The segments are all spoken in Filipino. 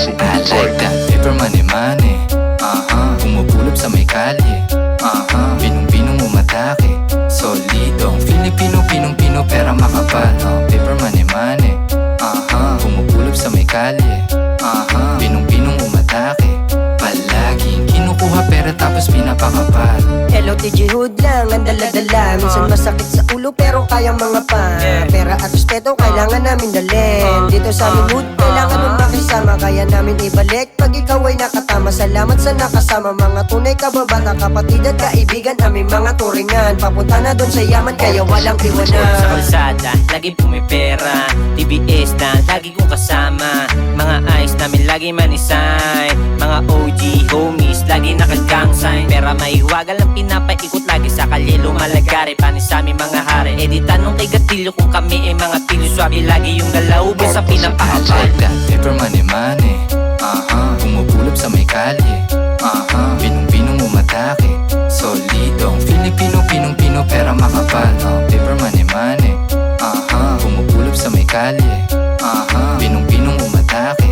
I like that paper money money. Umubulab sa may kalye. Pinong-pinong umatake. Solidong Filipino, pinong-pino pera makapal. Paper money money. Umubulab sa may kalye. Pinong-pinong umatake. Palaging kinukuha pera tapos pinapakapal. Hello TG Hood lang ang dala-dala. Minsan masakit sa ulo pero kayang mga pa. Pera at respeto kailangan namin dalhin. Dito sa amin hood kailangan mong makisama. Kaya namin ibalik pag ikaw ay nakatama. Salamat sa nakasama, mga tunay kababata, kapatid at kaibigan, aming mga turingan. Papunta na dun sa yaman kaya walang iwanan. Sa kalsada, lagi pumipera. TBS na, lagi kong kasama. Mga eyes namin lagi manisay. Mga OG homies, lagi nakagang sign. Pera maiwagal ang pinapaikot lagi sa kalye lumalagari. Panis sa aming mga hari. E di tanong kay Gatillo kung kami ay mga tilyo. Swabe lagi yung galaubo sa pinapakapal. I like that paper money money. Umubulab sa may kalye. Pinong-pinong umatake. Solidong Filipino, pinong-pino pera makapal. Paper money money. Umubulab sa may kalye. Pinong-pinong umatake.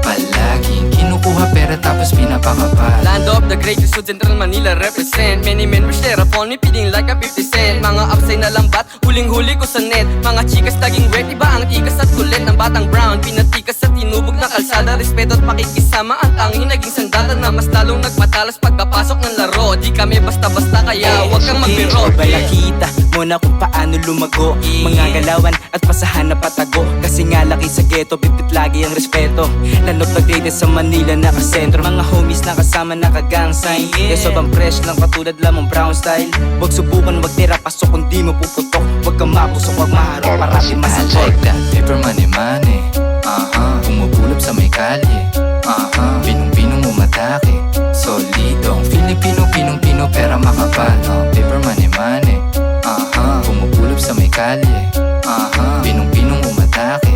Palaging kinukuha pera tapos pinapakapal. Land of the great, so Central Manila represent. Many men wish their upon me, feeling like a 50 cent. Mga upside na lambat, huling-huli ko sa net. Mga chikas laging wet, iba ang tikas at kulit ng batang brown. Pinatikas sa tinubog na kalsada, respeto at pakikisama. Ang tanging naging sandalan na mas lalong nagpatalas pagkapasok ng laro. Di kami basta-basta kaya wag kang magbiro. Balakita mo na kung paano lumago. Mga galawan at pasahan na patago. Kasi nga laki sa ghetto, bibit lagi ang respeto. Lanot pag-date sa Manila nakasentro. Mga homies nakasama nakagang sign. Kaya sobrang fresh lang katulad lamang brown style. Huwag subukan, wag tira pasok kung di mo puputok. Huwag kang mapusok, wag maharap, marami I masakot. like that paper money money. Umubulab sa may kalye. Pinong-pinong umatake. Solidong Filipino, pinong-pino pera makapal. Paper money money. Umubulab sa may kalye. Pinong-pinong umatake.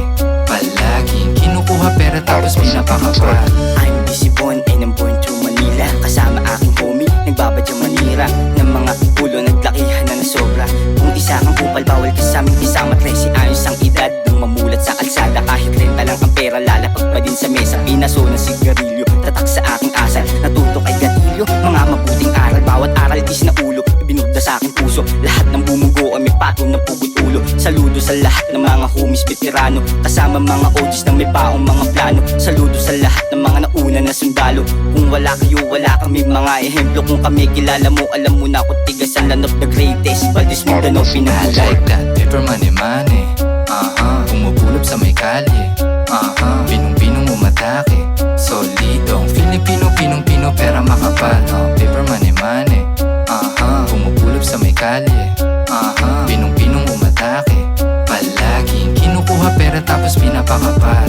Palaging kinukuha pera tapos pinapakapal. I'm busy born and I'm born to Manila. Kasama aking homie, nagbabadyang manira. Ng mga ulo naglakihan na nasobra. Kung isa kang kupal, bawal ka sa aming isama. 13 ayos ang edad nang mamulat sa kalsada. Kahit renta lang ang pera, lalapag pa din sa mesa. Pinaso ng sigarilyo, tatak sa aking asal. Natuto kay Gatillo, mga mabuting aral. Bawat aral is na ulo, ibinugda sa aking puso. Lahat ng bumugo ay may patong na pugot ulo. Saludo sa lahat ng mga homies veterano. Kasama mga OGs na may baong mga plano. Saludo sa lahat ng mga nauna na sundalo. Kung wala kayo, wala kami mga ehemplo. Kung kami kilala mo, alam mo na kung tigas ang land of the greatest. Valdez Mindanao, I Pinahugot. like that paper money money. Umubulab sa may kalye. Pinong-pinong umatake. Solidong Filipino, pinong-pino pera makapal. Paper money money. Umubulab sa may kalye. Pinong-pinong umatake. Palaging kinukuha pera tapos pinapakapal.